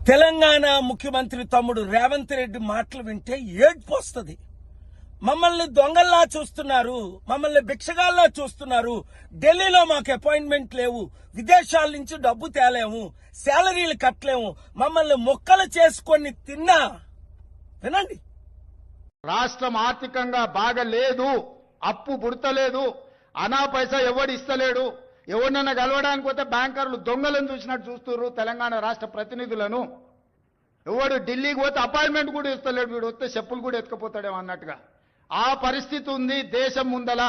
తెలంగాణ ముఖ్యమంత్రి తమ్ముడు రేవంత్ రెడ్డి మాటలు వింటే ఏడ్పు వస్తుంది. మమ్మల్ని దొంగల్లా చూస్తున్నారు, మమ్మల్ని భిక్షగాల్లా చూస్తున్నారు, ఢిల్లీలో మాకు అపాయింట్మెంట్ లేవు, విదేశాల నుంచి డబ్బు తేలేము, శాలరీలు కట్టలేము, మమ్మల్ని మొక్కలు చేసుకొని తిన్నా. వినండి, రాష్ట్రం ఆర్థికంగా బాగా లేదు, అప్పు పుడతలేదు, అనా పైసా ఎవడు ఇస్తలేడు. ఎవరినైనా కలవడానికి పోతే బ్యాంకర్లు దొంగలను చూసినట్టు చూస్తున్నారు తెలంగాణ రాష్ట్ర ప్రతినిధులను. ఎవడు ఢిల్లీకి పోతే అపాయింట్మెంట్ కూడా ఇస్తలేడు, వీడు వస్తే చెప్పులు కూడా ఎత్తుకపోతాడేమో అన్నట్టుగా ఆ పరిస్థితి ఉంది దేశం ముందల.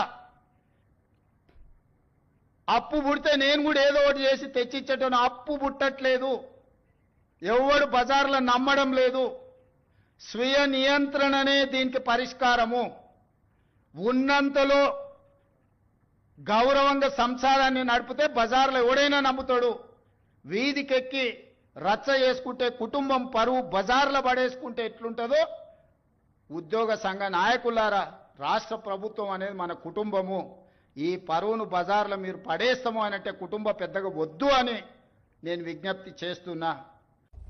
అప్పు పుడితే నేను కూడా ఏదో ఒకటి చేసి తెచ్చిచ్చేటోను, అప్పు పుట్టట్లేదు, ఎవడు బజార్లో నమ్మడం లేదు. స్వీయ నియంత్రణనే దీనికి పరిష్కారము. ఉన్నంతలో గౌరవంగా సంసారాన్ని నడిపితే బజార్లో ఎవడైనా నమ్ముతాడు. వీధికెక్కి రచ్చ చేసుకుంటే, కుటుంబం పరువు బజార్లో పడేసుకుంటే ఎట్లుంటుందో, ఉద్యోగ సంఘ నాయకులారా, రాష్ట్ర ప్రభుత్వం అనేది మన కుటుంబము. ఈ పరువును బజార్లో మీరు పడేస్తాము అనంటే కుటుంబ పెద్దగా వద్దు అని నేను విజ్ఞప్తి చేస్తున్నా.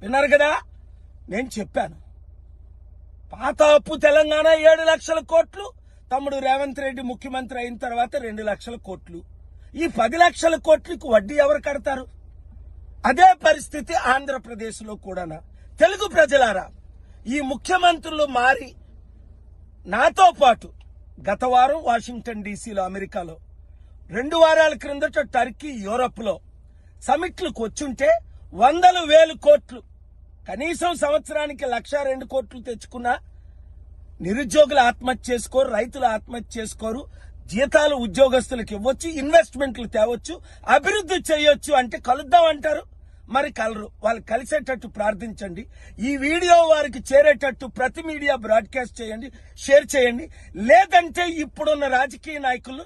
విన్నారు కదా, నేను చెప్పాను. పాత అప్పు తెలంగాణ 7 లక్షల కోట్లు, తమ్ముడు రేవంత్ రెడ్డి ముఖ్యమంత్రి అయిన తర్వాత 2 లక్షల కోట్లు. ఈ 10 లక్షల కోట్లకు వడ్డీ ఎవరు కడతారు? అదే పరిస్థితి ఆంధ్రప్రదేశ్ లో కూడా. తెలుగు ప్రజలారా, ఈ ముఖ్యమంత్రులు మారి నాతో పాటు గత వారం వాషింగ్టన్ డీసీలో, అమెరికాలో, 2 వారాల క్రిందట టర్కీ, యూరప్ లో సమిట్లకు వచ్చుంటే 100,000 కోట్లు, కనీసం సంవత్సరానికి 1,02 కోట్లు తెచ్చుకున్నా నిరుద్యోగులు ఆత్మహత్య చేసుకోరు, రైతులు ఆత్మహత్య చేసుకోరు, జీతాలు ఉద్యోగస్తులకు ఇవ్వచ్చు, ఇన్వెస్ట్మెంట్లు తేవచ్చు, అభివృద్ధి చేయొచ్చు. అంటే కలుద్దాం అంటారు, మరి కలరు. వాళ్ళు కలిసేటట్టు ప్రార్థించండి. ఈ వీడియో వారికి చేరేటట్టు ప్రతి మీడియా బ్రాడ్కాస్ట్ చేయండి, షేర్ చేయండి. లేదంటే ఇప్పుడున్న రాజకీయ నాయకులు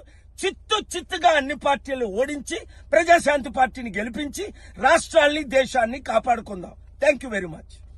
చిత్తుగా అన్ని పార్టీలు ఓడించి ప్రజాశాంతి పార్టీని గెలిపించి రాష్ట్రాల్ని, దేశాన్ని కాపాడుకుందాం. Thank you very much.